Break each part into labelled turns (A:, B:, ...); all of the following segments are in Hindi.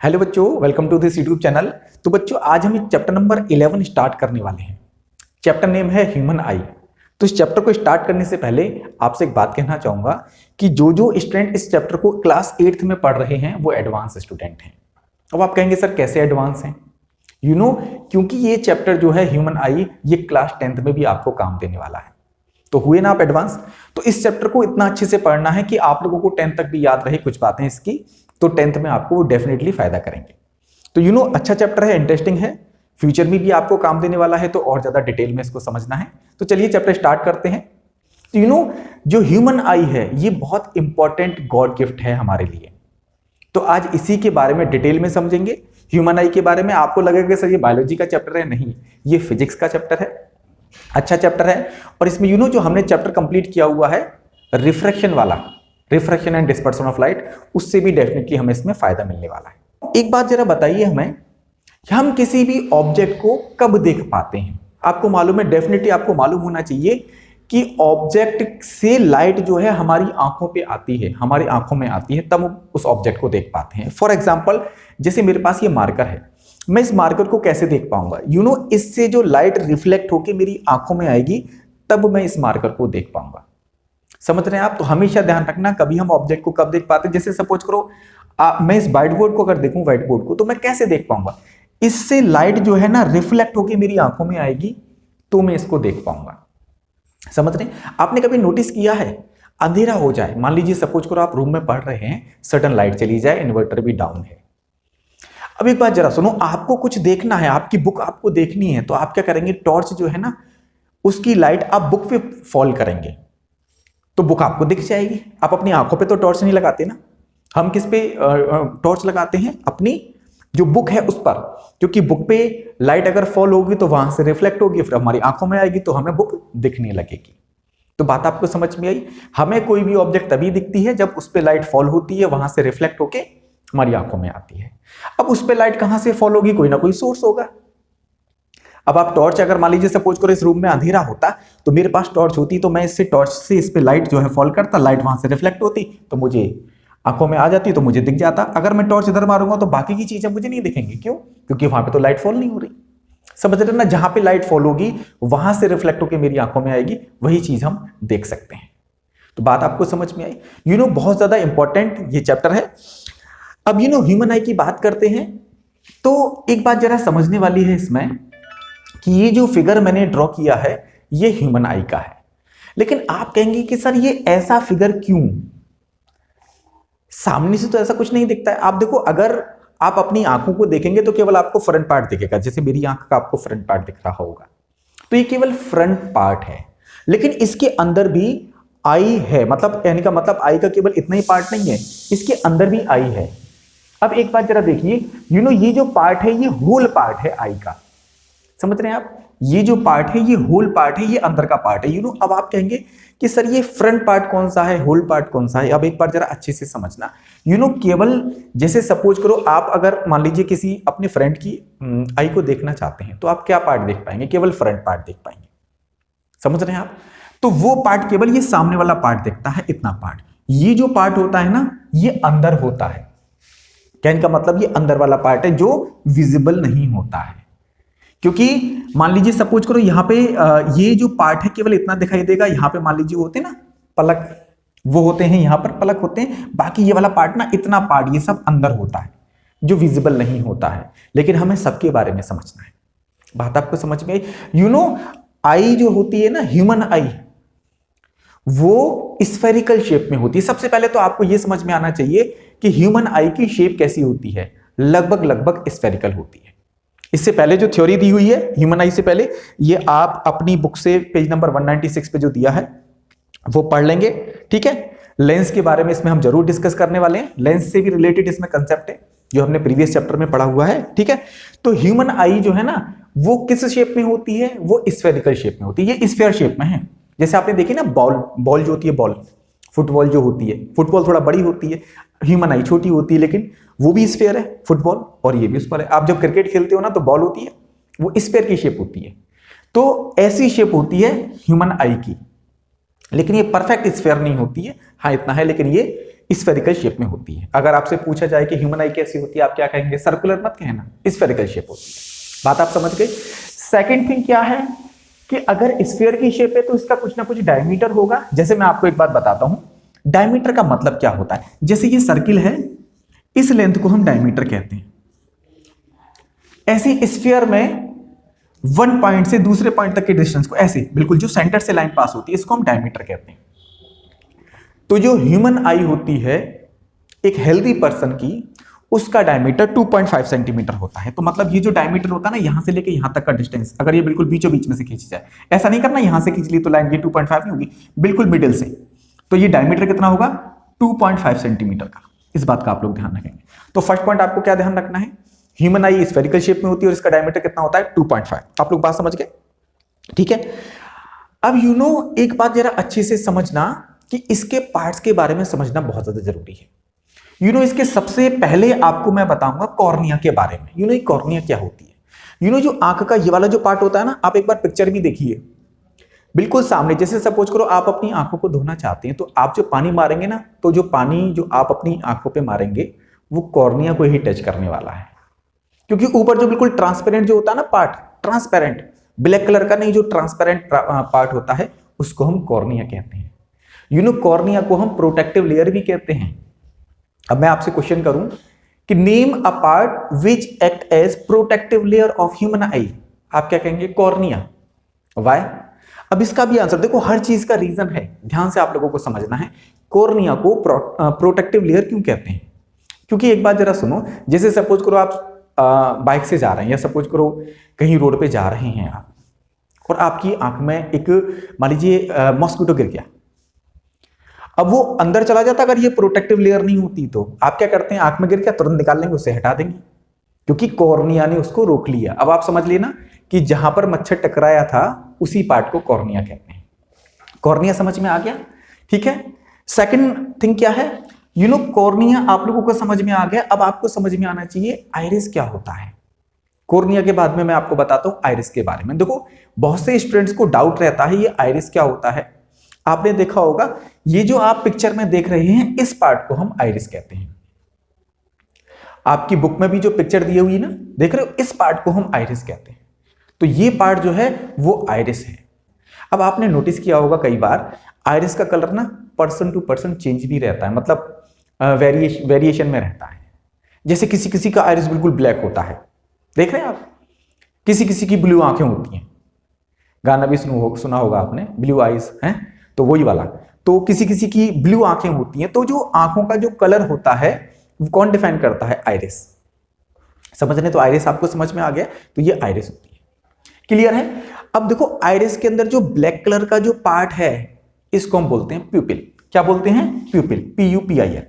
A: हेलो बच्चों, welcome to this YouTube channel. तो बच्चों, आज हम चैप्टर नंबर 11 स्टार्ट करने वाले हैं। चैप्टर नेम है ह्यूमन आई। तो इस चैप्टर को स्टार्ट करने से पहले आपसे एक बात कहना चाहूंगा कि जो स्टूडेंट इस चैप्टर को क्लास 8th में पढ़ रहे हैं वो एडवांस स्टूडेंट हैं। अब आप कहेंगे सर कैसे एडवांस हैं? क्योंकि ये चैप्टर जो है ह्यूमन आई, ये क्लास 10th में भी आपको काम देने वाला है। तो हुए ना आप एडवांस? तो इस चैप्टर को इतना अच्छे से पढ़ना है कि आप लोगों को 10th तक भी याद रहे कुछ बातें इसकी, तो 10th में आपको वो डेफिनेटली फायदा करेंगे। तो अच्छा चैप्टर है, इंटरेस्टिंग है, फ्यूचर में भी आपको काम देने वाला है, तो और ज्यादा डिटेल में इसको समझना है। तो चलिए चैप्टर स्टार्ट करते हैं। तो जो ह्यूमन आई है ये बहुत इंपॉर्टेंट गॉड गिफ्ट है हमारे लिए। तो आज इसी के बारे में डिटेल में समझेंगे। ह्यूमन आई के बारे में आपको लगेगा सर ये बायोलॉजी का चैप्टर है, नहीं, ये फिजिक्स का चैप्टर है, अच्छा चैप्टर है। और इसमें जो हमने चैप्टर कंप्लीट किया हुआ है रिफ्रैक्शन वाला, refraction and dispersion of light, उससे भी डेफिनेटली हमें इसमें फायदा मिलने वाला है। एक बात जरा बताइए हमें, हम किसी भी ऑब्जेक्ट को कब देख पाते हैं? आपको मालूम है, डेफिनेटली आपको मालूम होना चाहिए कि ऑब्जेक्ट से लाइट जो है हमारी आंखों पे आती है, हमारी आंखों में आती है, तब उस ऑब्जेक्ट को देख पाते हैं। फॉर एग्जाम्पल, जैसे मेरे पास ये मार्कर है, मैं इस मार्कर को कैसे देख पाऊंगा? इससे जो लाइट रिफ्लेक्ट होकर मेरी आंखों में आएगी, तब मैं इस मार्कर को देख पाऊंगा। समझ रहे हैं आप? तो हमेशा ध्यान रखना, कभी हम ऑब्जेक्ट को कब देख पाते हैं। जैसे सपोज करो मैं इस व्हाइट बोर्ड को अगर देखूं, व्हाइट बोर्ड को, तो मैं कैसे देख पाऊंगा? इससे लाइट जो है ना रिफ्लेक्ट होकर मेरी आंखों में आएगी, तो मैं इसको देख पाऊंगा। समझ रहे हैं? आपने कभी नोटिस किया है, अंधेरा हो जाए, मान लीजिए सपोज करो आप रूम में पढ़ रहे हैं, सडन लाइट चली जाए, इन्वर्टर भी डाउन है। अब एक बात जरा सुनो, आपको कुछ देखना है, आपकी बुक आपको देखनी है, तो आप क्या करेंगे? टॉर्च जो है ना, उसकी लाइट आप बुक पे फॉल करेंगे तो बुक आपको दिख जाएगी। आप अपनी आंखों पे तो टॉर्च नहीं लगाते ना, हम किस पे टॉर्च लगाते हैं? अपनी जो बुक है उस पर, क्योंकि बुक पे लाइट अगर फॉल होगी तो वहां से रिफ्लेक्ट होगी, फिर हमारी आंखों में आएगी, तो हमें बुक दिखने लगेगी। तो बात आपको समझ में आई? हमें कोई भी ऑब्जेक्ट तभी दिखती है जब उस पे लाइट फॉल होती है, वहां से रिफ्लेक्ट होके हमारी आंखों में आती है। अब उस पे लाइट कहां से फॉल होगी? कोई ना कोई सोर्स होगा। अब आप टॉर्च, अगर मान लीजिए सपोज करो इस रूम में अंधेरा होता तो मेरे पास टॉर्च होती, तो मैं इससे टॉर्च से इस पे लाइट जो है फॉल करता, लाइट वहां से रिफ्लेक्ट होती, तो मुझे आंखों में आ जाती, तो मुझे दिख जाता। अगर मैं टॉर्च इधर मारूंगा तो बाकी की चीजें मुझे नहीं दिखेंगी। क्यों? क्योंकि वहां पे तो लाइट फॉल नहीं हो रही। समझ रहे ना? जहां पे लाइट फॉल होगी वहां से रिफ्लेक्ट होकर मेरी आंखों में आएगी, वही चीज हम देख सकते हैं। तो बात आपको समझ में आई? बहुत ज्यादा इंपॉर्टेंट ये चैप्टर है। अब ह्यूमन आई की बात करते हैं, तो एक बात जरा समझने वाली है इसमें कि ये जो फिगर मैंने ड्रॉ किया है ये ह्यूमन आई का है। लेकिन आप कहेंगे कि सर ये ऐसा फिगर क्यों? सामने से तो ऐसा कुछ नहीं दिखता है। आप देखो, अगर आप अपनी आंखों को देखेंगे तो केवल आपको फ्रंट पार्ट दिखेगा, जैसे मेरी आंख का आपको फ्रंट पार्ट दिख रहा होगा, तो ये केवल फ्रंट पार्ट है। लेकिन इसके अंदर भी आई है, मतलब कहने का मतलब आई का केवल इतना ही पार्ट नहीं है, इसके अंदर भी आई है। अब एक बात जरा देखिए, ये जो पार्ट है ये होल पार्ट है आई का। समझ रहे हैं आप? ये जो पार्ट है ये होल पार्ट है, ये अंदर का पार्ट है। अब आप कहेंगे कि सर ये फ्रंट पार्ट कौन सा है, होल पार्ट कौन सा है? अब एक बार जरा अच्छे से समझना। केवल जैसे सपोज करो आप अगर मान लीजिए किसी अपने फ्रेंड की आई को देखना चाहते हैं, तो आप क्या पार्ट देख पाएंगे? केवल फ्रंट पार्ट देख पाएंगे। समझ रहे हैं आप? तो वो पार्ट केवल ये सामने वाला पार्ट देखता है, इतना पार्ट। ये जो पार्ट होता है ना, ये अंदर होता है। कहने का मतलब ये अंदर वाला पार्ट है जो विजिबल नहीं होता है। क्योंकि मान लीजिए सपोज करो यहां पे ये जो पार्ट है केवल इतना दिखाई देगा। यहां पे मान लीजिए होते ना पलक, वो होते हैं, यहां पर पलक होते हैं, बाकी ये वाला पार्ट ना, इतना पार्ट ये सब अंदर होता है जो विजिबल नहीं होता है। लेकिन हमें सबके बारे में समझना है। बात आपको समझ में आई? आई जो होती है ना, ह्यूमन आई, वो स्फेरिकल शेप में होती है। सबसे पहले तो आपको यह समझ में आना चाहिए कि ह्यूमन आई की शेप कैसी होती है। लगभग स्फेरिकल होती है। इससे पहले जो थ्योरी दी हुई है ह्यूमन आई से पहले, ये आप अपनी बुक से पेज नंबर 196 पे जो दिया है वो पढ़ लेंगे। ठीक है? लेंस के बारे में इसमें हम जरूर डिस्कस करने वाले हैं। लेंस से भी रिलेटेड इसमें कंसेप्ट है जो हमने प्रीवियस चैप्टर में पढ़ा हुआ है। ठीक है? तो ह्यूमन आई जो है ना, वो किस शेप में होती है? वो स्फेरिकल शेप में होती है। ये स्फेयर शेप में है। जैसे आपने देखी ना बॉल जो होती है, बॉल, फुटबॉल जो होती है, फुटबॉल थोड़ा बड़ी होती है, ह्यूमन आई छोटी होती है, लेकिन वो भी स्फेयर है फुटबॉल, और ये भी उस पर है। आप जब क्रिकेट खेलते हो ना, तो बॉल होती है, वो स्फेयर की शेप होती है। तो ऐसी शेप होती है ह्यूमन आई की। लेकिन ये परफेक्ट स्फेयर नहीं होती है। हाँ, इतना है, लेकिन ये स्फेरिकल शेप में होती है। अगर आपसे पूछा जाए कि ह्यूमन आई कैसी होती है, आप क्या कहेंगे? सर्कुलर मत कहना, स्फेरिकल शेप होती है। बात आप समझ गए। सेकंड थिंग क्या है कि अगर स्फीयर की शेप है तो इसका कुछ ना कुछ डायमीटर होगा। जैसे मैं आपको एक बात बताता हूं, डायमीटर का मतलब क्या होता है। जैसे ये सर्किल है, इस लेंथ को हम डायमीटर कहते हैं। ऐसे स्फीयर में वन पॉइंट से दूसरे पॉइंट तक के डिस्टेंस को, ऐसे बिल्कुल जो सेंटर से लाइन पास होती है, इसको हम डायमीटर कहते हैं। तो जो ह्यूमन आई होती है एक हेल्दी पर्सन की, उसका डायमीटर 2.5 सेंटीमीटर होता है। तो मतलब ये जो डायमीटर होता है ना, यहां से लेके यहां तक का डिस्टेंस, अगर ये बिल्कुल बीचों बीच में से खींची जाए, ऐसा नहीं करना यहां से खींच ली तो लाइन ये 2.5 नहीं होगी, बिल्कुल मिडिल से, तो ये डायमीटर कितना होगा? 2.5 सेंटीमीटर का। इस बात का आप लोग ध्यान रखेंगे। तो फर्स्ट पॉइंट आपको क्या ध्यान रखना है, ह्यूमन आई स्फेरिकल शेप में होती है और इसका डायमीटर कितना होता है? 2.5। आप लोग बात समझ गए? ठीक है। अब एक बात जरा अच्छे से समझना कि इसके पार्ट्स के बारे में समझना बहुत ज्यादा जरूरी है। इसके सबसे पहले आपको मैं बताऊंगा कॉर्निया के बारे में। ये कॉर्निया क्या होती है? जो आंख का ये वाला जो पार्ट होता है ना, आप एक बार पिक्चर भी देखिए, बिल्कुल सामने। जैसे सपोज करो आप अपनी आंखों को धोना चाहते हैं, तो आप जो पानी मारेंगे ना, तो जो पानी जो आप अपनी आंखों पे मारेंगे वो कॉर्निया को ही टच करने वाला है। क्योंकि ऊपर जो बिल्कुल ट्रांसपेरेंट जो होता है ना पार्ट, ट्रांसपेरेंट ब्लैक कलर का नहीं, जो ट्रांसपेरेंट पार्ट होता है उसको हम कॉर्निया कहते हैं। कॉर्निया को हम प्रोटेक्टिव लेयर भी कहते हैं। अब मैं आपसे क्वेश्चन करूं कि name a part which act as protective layer of human eye, आप क्या कहेंगे? कॉर्निया। व्हाई? अब इसका भी आंसर देखो, हर चीज का रीजन है, ध्यान से आप लोगों को समझना है। कॉर्निया को प्रोटेक्टिव लेयर क्यों कहते हैं? क्योंकि एक बात जरा सुनो, जैसे सपोज करो आप बाइक से जा रहे हैं, या सपोज करो कहीं रोड पे जा रहे हैं आप, और आपकी आंख में एक मान लीजिए मॉस्किटो गिर गया। अब वो अंदर चला जाता, अगर ये प्रोटेक्टिव लेयर नहीं होती तो आप क्या करते हैं? आंख में गिर गया, तुरंत निकाल लेंगे, उसे हटा देंगे, क्योंकि कॉर्निया ने उसको रोक लिया। अब आप समझ लिए ना कि जहां पर मच्छर टकराया था उसी पार्ट को कॉर्निया कहते हैं। कॉर्निया समझ में आ गया? ठीक है। सेकंड थिंग क्या है? कॉर्निया आप लोगों को समझ में आ गया। अब आपको समझ में आना चाहिए आइरिस क्या होता है। कॉर्निया के बाद में मैं आपको बताता हूं आइरिस के बारे में। देखो, बहुत से स्टूडेंट्स को डाउट रहता है ये आइरिस क्या होता है। आपने देखा होगा, ये जो आप पिक्चर में देख रहे हैं, इस पार्ट को हम आइरिस कहते हैं। आपकी बुक में भी जो पिक्चर दी हुई ना, देख रहे हो, इस पार्ट को हम आइरिस कहते हैं। तो ये पार्ट जो है वो आइरिस है। अब आपने नोटिस किया होगा कई बार आइरिस का कलर ना पर्सन टू पर्सन चेंज भी रहता है, मतलब वेरिएशन में रहता है। जैसे किसी किसी का आइरिस बिल्कुल ब्लैक होता है, देख रहे हैं आप, किसी किसी की ब्लू आंखें होती हैं। गाना भी सुना होगा आपने, ब्लू आइज है, तो वही वाला। तो किसी किसी की ब्लू आंखें होती हैं। तो जो आंखों का जो कलर होता है वो कौन डिफाइन करता है? आइरिस। समझ रहे? तो आइरिस आपको समझ में आ गया, तो ये आइरिस होती है। क्लियर है? अब देखो, आइरिस के अंदर जो ब्लैक कलर का जो पार्ट है, इसको हम बोलते हैं प्यूपिल। क्या बोलते हैं? प्यूपिल, PUPIL।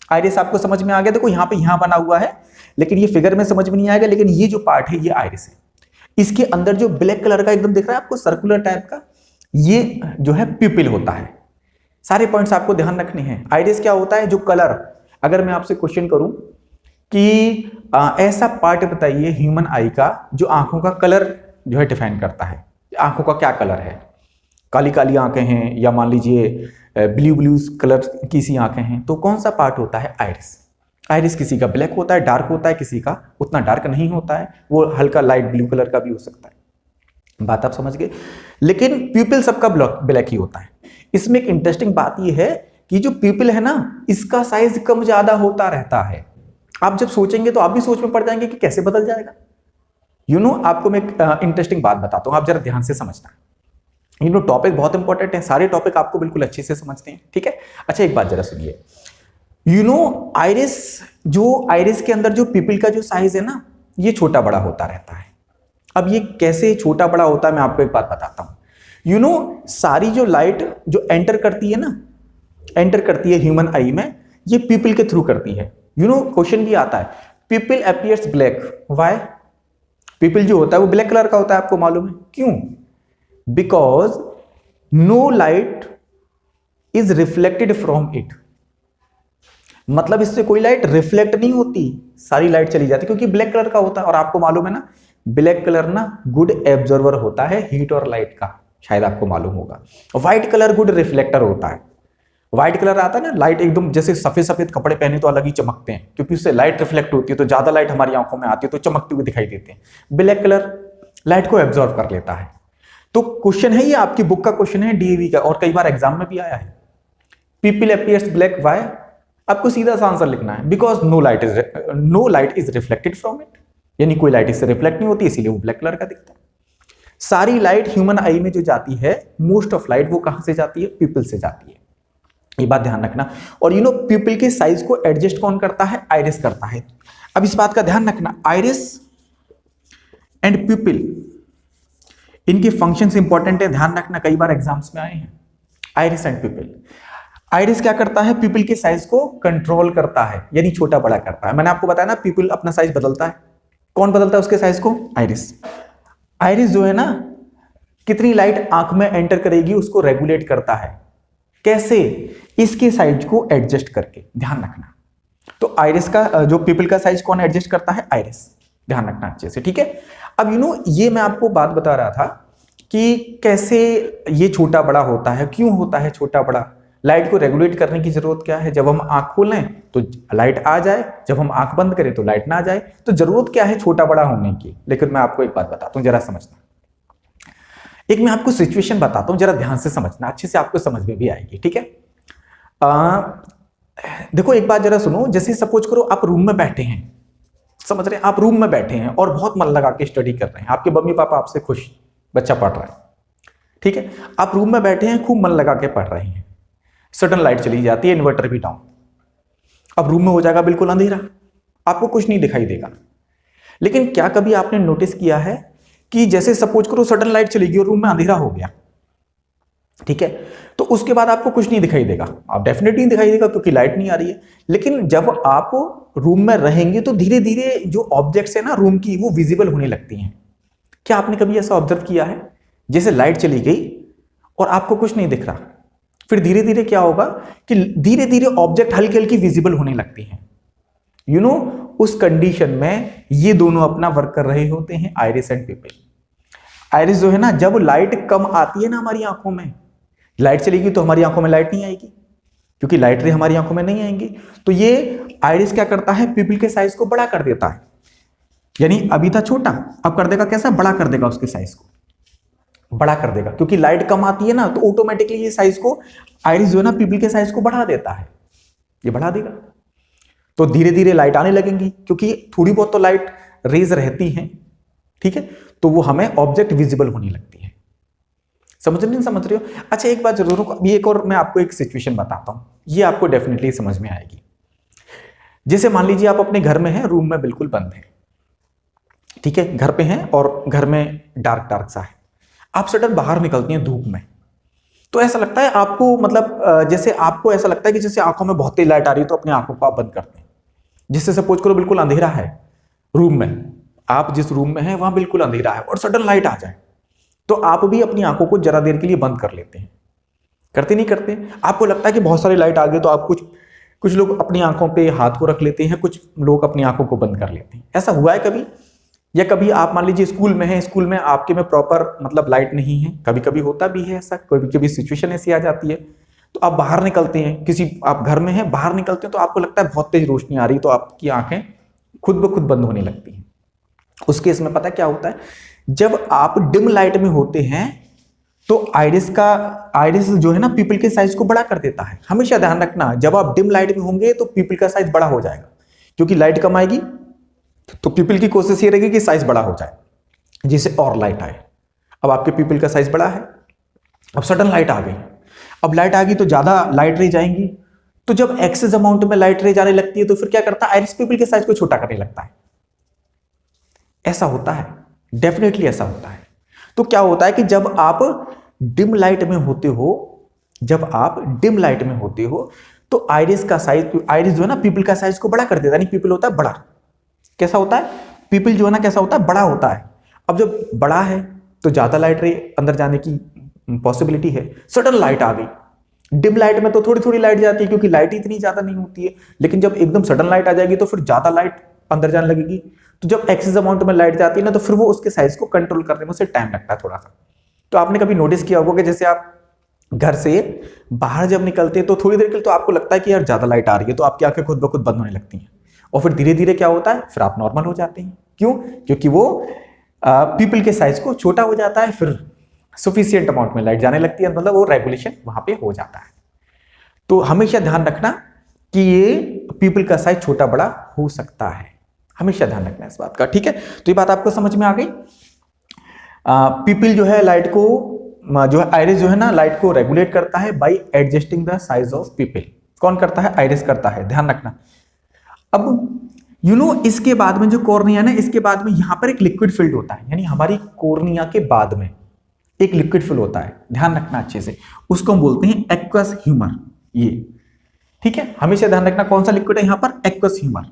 A: आइरिस आपको समझ में आ गया। देखो यहां बना हुआ है, लेकिन ये फिगर में समझ में नहीं आएगा, लेकिन ये जो पार्ट है ये आइरिस है। इसके अंदर जो ब्लैक कलर का एकदम दिख रहा है आपको, सर्कुलर टाइप का, ये जो है प्यूपिल होता है। सारे पॉइंट्स आपको ध्यान रखने हैं। आइरिस क्या होता है? जो कलर, अगर मैं आपसे क्वेश्चन करूं कि ऐसा पार्ट बताइए ह्यूमन आई का जो आंखों का कलर जो है डिफाइन करता है, आंखों का क्या कलर है, काली काली आंखें हैं या मान लीजिए ब्लू ब्लू कलर की सी आंखें हैं, तो कौन सा पार्ट होता है? आइरिस। आइरिस किसी का ब्लैक होता है, डार्क होता है, किसी का उतना डार्क नहीं होता है, वो हल्का लाइट ब्लू कलर का भी हो सकता है। बात आप समझ गए? लेकिन प्यूपिल सबका ब्लैक ही होता है। इसमें एक इंटरेस्टिंग बात यह है कि जो प्यूपिल है ना, इसका साइज कम ज्यादा होता रहता है। आप जब सोचेंगे तो आप भी सोच में पड़ जाएंगे कि कैसे बदल जाएगा। आपको मैं एक इंटरेस्टिंग बात बताता हूं, आप जरा ध्यान से समझना। टॉपिक बहुत इंपॉर्टेंट है, सारे टॉपिक आपको बिल्कुल अच्छे से समझते हैं, ठीक है। अच्छा, एक बात जरा सुनिए। आइरिस के अंदर जो प्यूपिल का जो साइज है ना, ये छोटा बड़ा होता रहता है। अब ये कैसे छोटा बड़ा होता है, मैं आपको एक बात बताता हूं। सारी जो लाइट जो एंटर करती है ह्यूमन आई में, ये प्यूपिल के थ्रू करती है। क्वेश्चन भी आता है, प्यूपिल अपीयर्स ब्लैक, व्हाई? प्यूपिल जो होता है वो ब्लैक कलर का होता है, आपको मालूम है क्यों? Because no light is reflected from it. मतलब इससे कोई लाइट रिफ्लेक्ट नहीं होती, सारी लाइट चली जाती, क्योंकि ब्लैक कलर का होता है। और आपको मालूम है ना, ब्लैक कलर ना गुड एब्जॉर्वर होता है हीट और लाइट का, शायद आपको मालूम होगा। व्हाइट कलर गुड रिफ्लेक्टर होता है। व्हाइट कलर आता है ना, लाइट एकदम जैसे सफेद सफेद कपड़े पहने तो अलग ही चमकते हैं, क्योंकि उससे लाइट रिफ्लेक्ट होती है, तो ज्यादा लाइट हमारी आंखों में आती है तो चमकते हुए दिखाई देते हैं। ब्लैक कलर लाइट को एब्जॉर्ब कर लेता है। तो क्वेश्चन है, ये आपकी बुक का क्वेश्चन है, डीएवी का, और कई बार एग्जाम में भी आया है। People appears black, why? आपको सीधा सा आंसर लिखना है, because no light is reflected from it, यानी कोई लाइट इससे रिफ्लेक्ट नहीं होती, इसीलिए वो ब्लैक कलर का दिखता है। सारी लाइट ह्यूमन आई में जो जाती है, मोस्ट ऑफ लाइट वो कहां से जाती है? पीपल से जाती है, ये बात ध्यान रखना। और पीपल के साइज को एडजस्ट कौन करता है? आइरिस करता है। अब इस बात का ध्यान रखना, आइरिस एंड पीपल, इनके फंक्शंस इंपॉर्टेंट है, ध्यान रखना, कई बार एग्जाम्स में आए हैं। आइरिस एंड पीपल, आइरिस क्या करता है? पीपल के साइज को कंट्रोल करता है, यानी छोटा बड़ा करता है। मैंने आपको बताया ना, पीपल अपना साइज बदलता है, कौन बदलता है उसके साइज को? आइरिस। आइरिस जो है ना, कितनी लाइट आंख में एंटर करेगी उसको रेगुलेट करता है। कैसे? इसके साइज को एडजस्ट करके, ध्यान रखना। तो आइरिस का जो पीपल का साइज कौन एडजस्ट करता है? आइरिस, ध्यान रखना अच्छे से, ठीक है। अब ये मैं आपको बात बता रहा था कि कैसे ये छोटा बड़ा होता है, क्यों होता है छोटा बड़ा। लाइट को रेगुलेट करने की जरूरत क्या है? जब हम आंख खोलें तो लाइट आ जाए, जब हम आंख बंद करें तो लाइट ना आ जाए। तो जरूरत क्या है छोटा बड़ा होने की? लेकिन मैं आपको एक बात बताता हूं, जरा समझना। एक मैं आपको सिचुएशन बताता हूं, जरा ध्यान से समझना, अच्छे से आपको समझ में भी आएगी, ठीक है। देखो एक बात जरा सुनो, जैसे सपोज करो आप रूम में बैठे हैं, समझ रहे हैं, आप रूम में बैठे हैं और बहुत मन लगा के स्टडी कर रहे हैं, आपके मम्मी पापा आपसे खुश, बच्चा पढ़ रहा है, ठीक है। आप रूम में बैठे हैं, खूब मन लगा के पढ़ रहे हैं, सडन लाइट चली जाती है, इन्वर्टर भी डाउन। अब रूम में हो जाएगा बिल्कुल अंधेरा, आपको कुछ नहीं दिखाई देगा। लेकिन क्या कभी आपने नोटिस किया है कि जैसे सपोज करो सडन लाइट चली गई और रूम में अंधेरा हो गया, ठीक है, तो उसके बाद आपको कुछ नहीं दिखाई देगा, आप डेफिनेटली नहीं दिखाई देगा क्योंकि लाइट नहीं आ रही है। लेकिन जब आप रूम में रहेंगे तो धीरे धीरे जो ऑब्जेक्ट्स है ना रूम की, वो विजिबल होने लगती हैं। क्या आपने कभी ऐसा ऑब्जर्व किया है? जैसे लाइट चली गई और आपको कुछ नहीं दिख रहा, फिर धीरे धीरे क्या होगा कि धीरे धीरे ऑब्जेक्ट हल्की हल्की विजिबल होने लगती हैं। उस कंडीशन में ये दोनों अपना वर्क कर रहे होते हैं, आइरिस एंड पीपल। आइरिस जो है ना, जब लाइट कम आती है ना हमारी आंखों में, लाइट चलेगी तो हमारी आंखों में लाइट नहीं आएगी, क्योंकि लाइट रे हमारी आंखों में नहीं आएंगी। तो ये आइरिस क्या करता है? पीपल के साइज को बड़ा कर देता है, यानी अभी था छोटा, अब कर देगा कैसा? बड़ा कर देगा, उसके साइज को बड़ा कर देगा, क्योंकि लाइट कम आती है ना, तो ऑटोमेटिकली ये साइज को, आइरिस जो है ना पीपल के साइज को बढ़ा देता है, ये बढ़ा देगा। तो धीरे धीरे लाइट आने लगेंगी, क्योंकि थोड़ी बहुत तो लाइट रेज रहती हैं, ठीक है, तो वो हमें ऑब्जेक्ट विजिबल होने लगती है। समझ रहे हो? अच्छा एक बात जरूर, अभी एक और मैं आपको एक सिचुएशन बताता हूं, ये आपको डेफिनेटली समझ में आएगी। जैसे मान लीजिए आप अपने घर में हैं, रूम में बिल्कुल बंद है, ठीक है, घर पे हैं और घर में डार्क डार्क सा है, आप सडन बाहर निकलती हैं धूप में, तो ऐसा लगता है आपको, मतलब जैसे आपको ऐसा लगता है कि जैसे आंखों में बहुत तेज लाइट आ रही है, तो अपनी आंखों को आप बंद करते हैं। जिससे सपोज करो बिल्कुल अंधेरा है रूम में, आप जिस रूम में हैं वहां बिल्कुल अंधेरा है और सडन लाइट आ जाए, तो आप भी अपनी आंखों को जरा देर के लिए बंद कर लेते हैं। करते नहीं करते? आपको लगता है कि बहुत सारी लाइट आ गई, तो आप कुछ लोग अपनी आंखों पे हाथ को रख लेते हैं, कुछ लोग अपनी आंखों को बंद कर लेते हैं। ऐसा हुआ है कभी? या कभी आप मान लीजिए स्कूल में हैं, स्कूल में आपके में प्रॉपर मतलब लाइट नहीं है, कभी कभी होता भी है ऐसा, कभी कभी सिचुएशन ऐसी आ जाती है, तो आप बाहर निकलते हैं, आप घर में हैं, बाहर निकलते हैं, तो आपको लगता है बहुत तेज रोशनी आ रही, तो आपकी आंखें खुद ब खुद बंद होने लगती हैं। उस केस में पता क्या होता है, जब आप डिम लाइट में होते हैं तो आइरिस जो है ना पीपल के साइज को बड़ा कर देता है। हमेशा ध्यान रखना, जब आप डिम लाइट में होंगे तो पीपल का साइज बड़ा हो जाएगा, क्योंकि लाइट कम आएगी, तो पीपल की कोशिश ये रहेगी कि साइज बड़ा हो जाए, जिससे और लाइट आए। अब आपके पीपल का साइज बड़ा है, अब सडन लाइट आ गई, अब लाइट आ गई तो ज्यादा लाइट रे जाएंगी, तो जब एक्सेस अमाउंट में लाइट रे जाने लगती है तो फिर क्या करता है, आइरिस पीपल के साइज को छोटा करने लगता है। ऐसा होता है, डेफिनेटली ऐसा होता है। तो क्या होता है कि जब आप डिम लाइट में होते हो, तो आइरिस जो है ना पीपल का साइज को बड़ा कर देता है, यानी पीपल होता है बड़ा। कैसा होता है? पीपल जो है ना कैसा होता है? बड़ा होता है। अब जब बड़ा है तो ज्यादा लाइट रे अंदर जाने की पॉसिबिलिटी है। सडन लाइट आ गई, डिम लाइट में तो थोड़ी थोड़ी लाइट जाती है, क्योंकि लाइट इतनी ज्यादा नहीं होती है, लेकिन जब एकदम सडन लाइट आ जाएगी तो फिर ज्यादा लाइट अंदर जाने लगेगी। तो जब एक्सेस अमाउंट में लाइट जाती है ना, तो फिर वो उसके साइज को कंट्रोल करने में उसे टाइम लगता है थोड़ा सा। तो आपने कभी नोटिस किया होगा कि जैसे आप घर से बाहर जब निकलते हैं तो थोड़ी देर के लिए तो आपको लगता है कि यार ज्यादा लाइट आ रही है, तो आपकी आंखें खुद ब खुद बंद होने लगती हैं, और फिर धीरे धीरे क्या होता है, फिर आप नॉर्मल हो जाते हैं। क्यों? क्योंकि वो पीपल के साइज को छोटा हो जाता है, फिर सफिशियंट अमाउंट में लाइट जाने लगती है, मतलब वो रेगुलेशन वहां पे हो जाता है। तो हमेशा ध्यान रखना कि ये पीपल का साइज छोटा बड़ा हो सकता है, हमेशा ध्यान रखना इस बात का, ठीक है। तो ये बात आपको समझ में आ गई। पीपल जो है लाइट को, जो है आइरिस जो है ना, लाइट को रेगुलेट करता है bye adjusting the size of people. कौन करता है? आइरिस करता है, ध्यान रखना। अब इसके बाद में जो कॉर्निया ना, इसके बाद में यहां पर एक लिक्विड फिल्ड होता है, यानी हमारी कॉर्निया के बाद में एक लिक्विड फिल्ड होता है, ध्यान रखना अच्छे से, उसको हम बोलते हैं एक्वस ह्यूमर। ये ठीक है, हमेशा ध्यान रखना कौन सा लिक्विड है यहां पर, एक्वस ह्यूमर,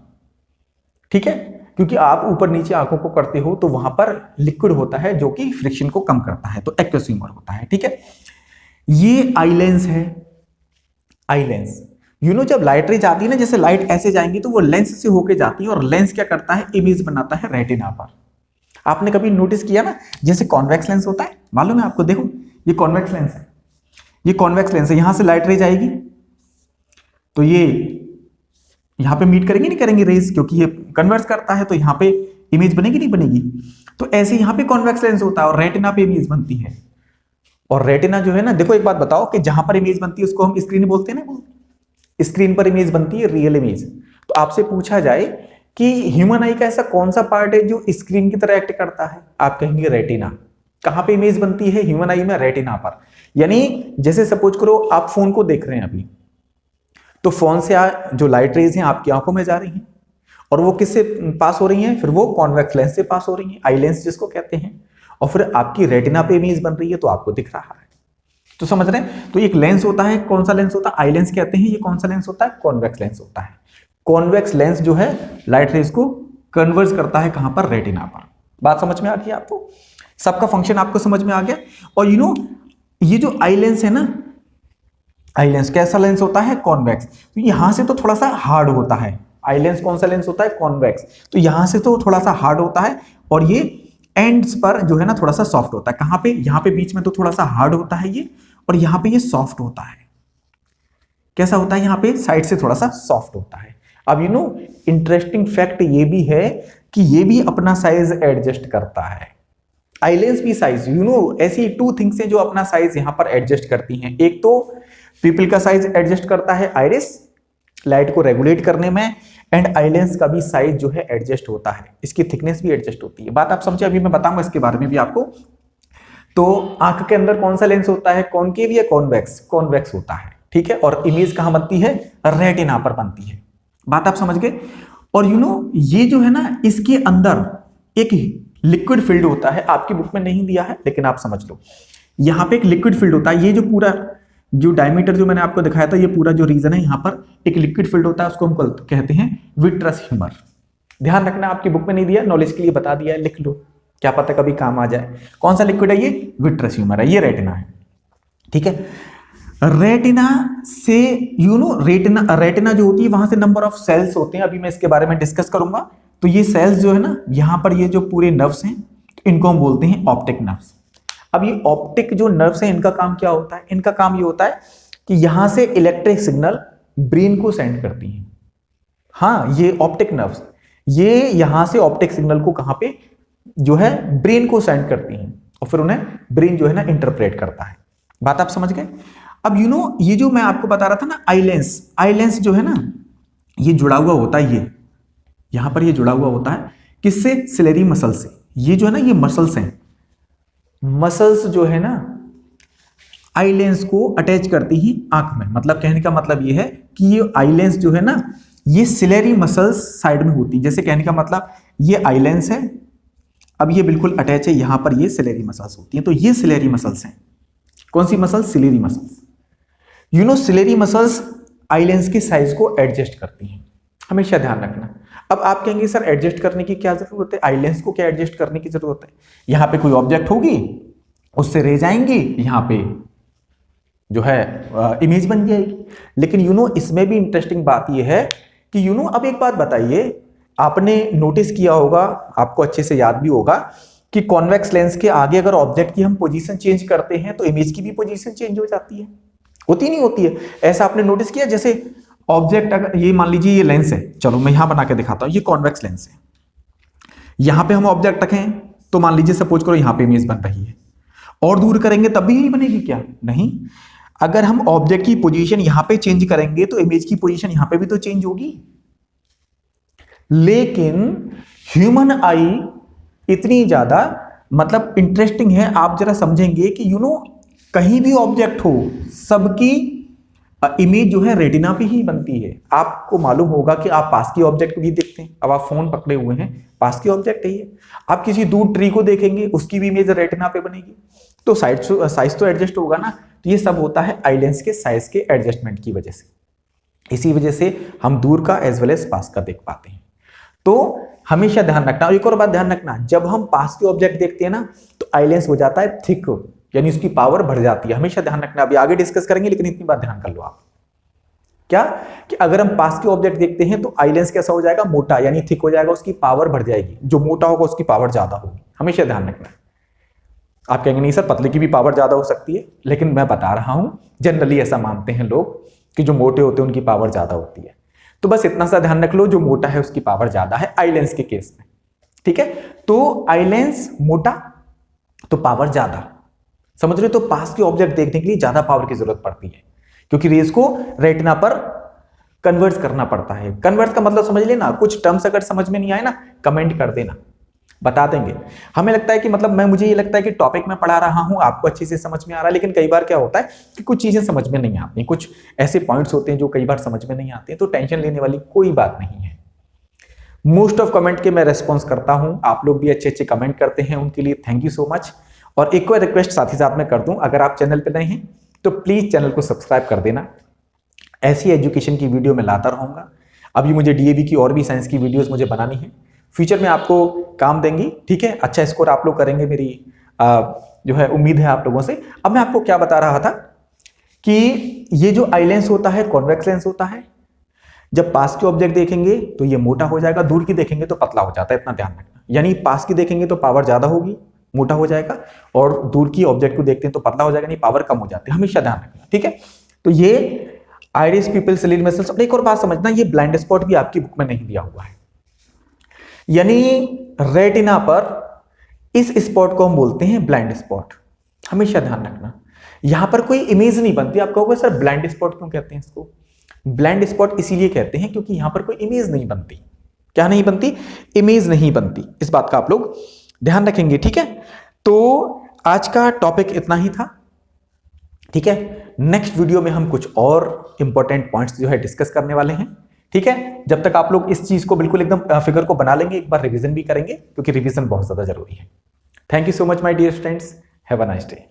A: ठीक है। क्योंकि आप ऊपर नीचे आंखों को करते हो तो वहां पर लिक्विड होता है जो कि फ्रिक्शन को कम करता है, तो एक्वस ह्यूमर होता है, ठीक है। ये आई लेंस है, आई लेंस। जब लाइट रे जाती है ना, जैसे लाइट ऐसे जाएंगी तो वो लेंस से होके जाती है, और लेंस क्या करता है, इमेज बनाता है रेटिना पर। आपने कभी नोटिस किया ना, जैसे कॉन्वेक्स लेंस होता है, मालूम है आपको, देखो ये कॉन्वेक्स लेंस है, ये कॉन्वेक्स लेंस है, यहां से लाइट रे जाएगी तो ये यहां पे मीट करेंगे नहीं करेंगे रेज, क्योंकि ये कन्वर्स करता है, तो यहां पे इमेज बनेगी नहीं बनेगी। तो ऐसे यहां पे कॉन्वेक्स लेंस होता है और रेटिना पे इमेज बनती है। और रेटिना जो है ना, देखो एक बात बताओ कि जहां पर इमेज बनती है उसको हम स्क्रीन बोलते हैं ना, स्क्रीन पर इमेज बनती है रियल इमेज। तो आपसे पूछा जाए कि ह्यूमन आई का ऐसा कौन सा पार्ट है जो स्क्रीन की तरह एक्ट करता है, आप कहेंगे रेटिना। कहां पे इमेज बनती है ह्यूमन आई में? रेटिना पर। यानी जैसे सपोज करो आप फोन को देख रहे हैं अभी, तो फोन से जो लाइट रेज हैं आपकी आंखों में जा रही हैं, और वो किससे पास हो रही हैं? फिर वो कॉन्वेक्स लेंस से पास हो रही हैं, आई लेंस जिसको कहते हैं, और फिर आपकी रेटिना पे इमेज बन रही है तो आपको दिख रहा है। तो समझ रहे हैं? तो एक लेंस होता है, कौन सा लेंस होता है? आई लेंस कहते हैं। ये कौन सा लेंस होता है? कॉन्वेक्स लेंस होता है। कॉन्वेक्स लेंस जो है लाइट रेज को कन्वर्ज करता है कहां पर? रेटिना पर। बात समझ में आ गई आपको? सबका फंक्शन आपको समझ में आ गया। और ये जो आई लेंस है ना, आई लेंस कैसा लेंस होता है? कॉन्वेक्स। तो यहां से तो थोड़ा सा हार्ड होता है। आई लेंस कौन सा लेंस होता है? कॉन्वेक्स। तो यहां से तो थोड़ा सा हार्ड होता है, और ये एंड्स पर जो है ना थोड़ा सा सॉफ्ट होता है। कहां पे? यहां पे बीच में तो थोड़ा सा हार्ड होता है ये, और यहां पे ये सॉफ्ट होता है। कैसा होता है? यहां पे साइड से थोड़ा सा सॉफ्ट होता है। अब इंटरेस्टिंग फैक्ट ये भी है कि ये भी अपना साइज एडजस्ट करता है। आई लेंस भी साइज, ऐसी टू थिंग्स हैं जो अपना साइज यहां पर एडजस्ट करती हैं। एक तो पीपल का साइज एडजस्ट करता है आइरिस, लाइट को रेगुलेट करने में, एंड आई लेंस का भी साइज जो है एडजस्ट होता है, इसकी थिकनेस भी एडजस्ट होती है। बात आप समझे? अभी मैं बताऊंगा इसके बारे में भी आपको। तो आंख के अंदर कौन सा लेंस होता है? कॉनकेव या कॉन्वेक्स? कॉन्वेक्स होता है, ठीक है। और इमेज कहां बनती है? रेटिना पर बनती है। बात आप समझ गए? और ये जो है ना, इसके अंदर एक लिक्विड फील्ड होता है, आपकी बुक में नहीं दिया है लेकिन आप समझ लो। यहां पे एक लिक्विड फील्ड होता है, ये जो पूरा जो डायमीटर जो मैंने आपको दिखाया था, ये पूरा जो रीजन है, यहां पर एक लिक्विड फील्ड होता है, उसको हम कहते हैं विट्रस ह्यूमर। ध्यान रखना, आपकी बुक में नहीं दिया, नॉलेज के लिए बता दिया है, लिख लो, क्या पता कभी काम आ जाए। कौन सा लिक्विड है ये? विट्रस ह्यूमर है, ये रेटिना है, ठीक है। रेटिना से रेटिना जो होती है, वहां से नंबर ऑफ सेल्स होते हैं, अभी मैं इसके बारे में डिस्कस करूंगा। तो ये सेल्स जो है ना, यहां पर ये जो पूरे नर्व्स हैं, इनको हम बोलते हैं ऑप्टिक नर्व्स। अब ये ऑप्टिक जो नर्व्स हैं, इनका काम क्या होता है? इनका काम ये होता है कि यहां से इलेक्ट्रिक सिग्नल ब्रेन को सेंड करती हैं। हाँ, ये ऑप्टिक नर्व्स, ये यहां से ऑप्टिक सिग्नल को कहां पे जो है ब्रेन को सेंड करती हैं, और फिर उन्हें ब्रेन जो है ना इंटरप्रेट करता है। बात आप समझ गए? अब ये जो मैं आपको बता रहा था ना, आई लेंस जो है ना, ये जुड़ा हुआ होता है, ये यहां पर ये जुड़ा हुआ होता है किससे? सिलेरी मसल से। ये जो है ना, ये मसल्स हैं, मसल्स जो है ना आई लेंस को अटैच करती ही आंख में। मतलब कहने का मतलब ये है कि ये आई लेंस जो है ना, ये सिलेरी मसल्स साइड में होती है। जैसे कहने का मतलब ये आई लेंस है, अब ये बिल्कुल अटैच है, यहां पर ये सिलेरी मसल्स होती है। तो ये सिलेरी मसल्स हैं। कौन सी muscles? Ciliary muscles. Ciliary muscles eye lens के साइज को एडजस्ट करती हैं, हमेशा ध्यान रखना। अब आप कहेंगे सर एडजस्ट करने की क्या जरूरत है? आई लेंस को क्या एडजस्ट करने की जरूरत है? यहां पे कोई ऑब्जेक्ट होगी, उससे रेज आएंगी, यहां पे जो है इमेज बन जाएगी। लेकिन इसमें भी इंटरेस्टिंग बात यह है कि अब एक बात बताइए, आपने नोटिस किया होगा, आपको अच्छे से याद भी होगा कि कॉन्वेक्स लेंस के आगे अगर ऑब्जेक्ट की हम पोजीशन चेंज करते हैं तो इमेज की भी पोजीशन चेंज हो जाती है, होती नहीं होती है? ऐसा आपने नोटिस किया? जैसे ऑब्जेक्ट अगर ये मान लीजिए ये लेंस है, चलो मैं यहां बना के दिखाता हूं, ये कॉन्वेक्स लेंस है, यहां पे हम ऑब्जेक्ट रखें तो मान लीजिए सपोज करो यहां पे इमेज बन रही है, और दूर करेंगे तब भी यही बनेगी क्या? नहीं। अगर हम ऑब्जेक्ट की पोजीशन यहां पे चेंज करेंगे तो इमेज की पोजीशन यहां पे भी तो चेंज होगी। लेकिन ह्यूमन आई इतनी ज्यादा मतलब इंटरेस्टिंग है, आप जरा समझेंगे कि कहीं भी ऑब्जेक्ट हो सबकी इमेज जो है रेटिना पे ही बनती है। आपको मालूम होगा कि आप पास की ऑब्जेक्ट भी देखते हैं, अब आप फोन पकड़े हुए हैं, पास की ऑब्जेक्ट है ये, आप किसी दूर ट्री को देखेंगे उसकी भी इमेज रेटिना पे बनेगी, तो साइज तो एडजस्ट होगा ना। तो ये सब होता है आई लेंस के साइज के एडजस्टमेंट की वजह से, इसी वजह से हम दूर का एज वेल एज पास का देख पाते हैं। तो हमेशा ध्यान रखना। और एक और बात ध्यान रखना, जब हम पास के ऑब्जेक्ट देखते हैं ना तो आई लेंस हो जाता है थिक, यानी उसकी पावर बढ़ जाती है, हमेशा ध्यान रखना। अभी आगे डिस्कस करेंगे लेकिन इतनी बात ध्यान कर लो आप, क्या कि अगर हम पास के ऑब्जेक्ट देखते हैं तो आई लेंस कैसा हो जाएगा? मोटा, यानी थिक हो जाएगा, उसकी पावर बढ़ जाएगी। जो मोटा होगा उसकी पावर ज्यादा होगी, हमेशा ध्यान रखना। आप कहेंगे नहीं सर पतले की भी पावर ज्यादा हो सकती है, लेकिन मैं बता रहा हूं जनरली ऐसा मानते हैं लोग कि जो मोटे होते हैं उनकी पावर ज्यादा होती है। तो बस इतना सा ध्यान रख लो, जो मोटा है उसकी पावर ज्यादा है आई लेंस के केस में, ठीक है? तो आई लेंस मोटा तो पावर ज्यादा, समझ रहे? तो पास के ऑब्जेक्ट देखने के लिए ज्यादा पावर की जरूरत पड़ती है, क्योंकि रेज को रेटिना पर कन्वर्ट करना पड़ता है। कन्वर्ट का मतलब समझ लेना, कुछ टर्म्स अगर समझ में नहीं आए ना कमेंट कर देना, बता देंगे। हमें लगता है कि मतलब मुझे ये लगता है कि टॉपिक मैं पढ़ा रहा हूं आपको अच्छे से समझ में आ रहा है, लेकिन कई बार क्या होता है कि कुछ चीजें समझ में नहीं आती, कुछ ऐसे पॉइंट्स होते हैं जो कई बार समझ में नहीं आते हैं, तो टेंशन लेने वाली कोई बात नहीं है। मोस्ट ऑफ कमेंट के मैं रेस्पॉन्स करता हूं, आप लोग भी अच्छे अच्छे कमेंट करते हैं, उनके लिए थैंक यू सो मच। और एक और रिक्वेस्ट साथ ही साथ में कर दूं, अगर आप चैनल पर नए हैं तो प्लीज चैनल को सब्सक्राइब कर देना, ऐसी एजुकेशन की वीडियो मैं लाता रहूंगा। अभी मुझे डीएवी की और भी साइंस की वीडियोस मुझे बनानी है, फ्यूचर में आपको काम देंगी, ठीक है? अच्छा स्कोर आप लोग करेंगे, मेरी जो है उम्मीद है आप लोगों से। अब मैं आपको क्या बता रहा था कि ये जो आई लेंस होता है कॉन्वेक्स लेंस होता है, जब पास के ऑब्जेक्ट देखेंगे तो ये मोटा हो जाएगा, दूर की देखेंगे तो पतला हो जाता है, इतना ध्यान रखना। यानी पास की देखेंगे तो पावर ज्यादा होगी, मोटा हो जाएगा, और दूर की ऑब्जेक्ट को देखते हैं तो पतला हो जाएगा, नहीं पावर कम हो जाती है, हमेशा ध्यान रखना, ठीक है? तो ये आइरिस पिपल सिलियरी मसल्स। और एक और बात समझना, ये ब्लाइंड स्पॉट भी आपकी बुक में नहीं दिया हुआ है, यानी रेटिना पर इस स्पॉट को हम बोलते हैं ब्लाइंड स्पॉट, हमेशा ध्यान रखना। यहां पर कोई इमेज नहीं बनती। आप कहोगे सर ब्लाइंड स्पॉट क्यों कहते हैं इसको? ब्लाइंड स्पॉट इसीलिए कहते हैं क्योंकि यहां पर कोई इमेज नहीं बनती। क्या नहीं बनती? इमेज नहीं बनती। इस बात का आप लोग ध्यान रखेंगे, ठीक है? तो आज का टॉपिक इतना ही था, ठीक है? नेक्स्ट वीडियो में हम कुछ और इंपॉर्टेंट पॉइंट्स जो है डिस्कस करने वाले हैं, ठीक है? जब तक आप लोग इस चीज को बिल्कुल एकदम फिगर को बना लेंगे, एक बार रिवीजन भी करेंगे, क्योंकि रिवीजन बहुत ज्यादा जरूरी है। Thank you so much my dear friends, have a nice day.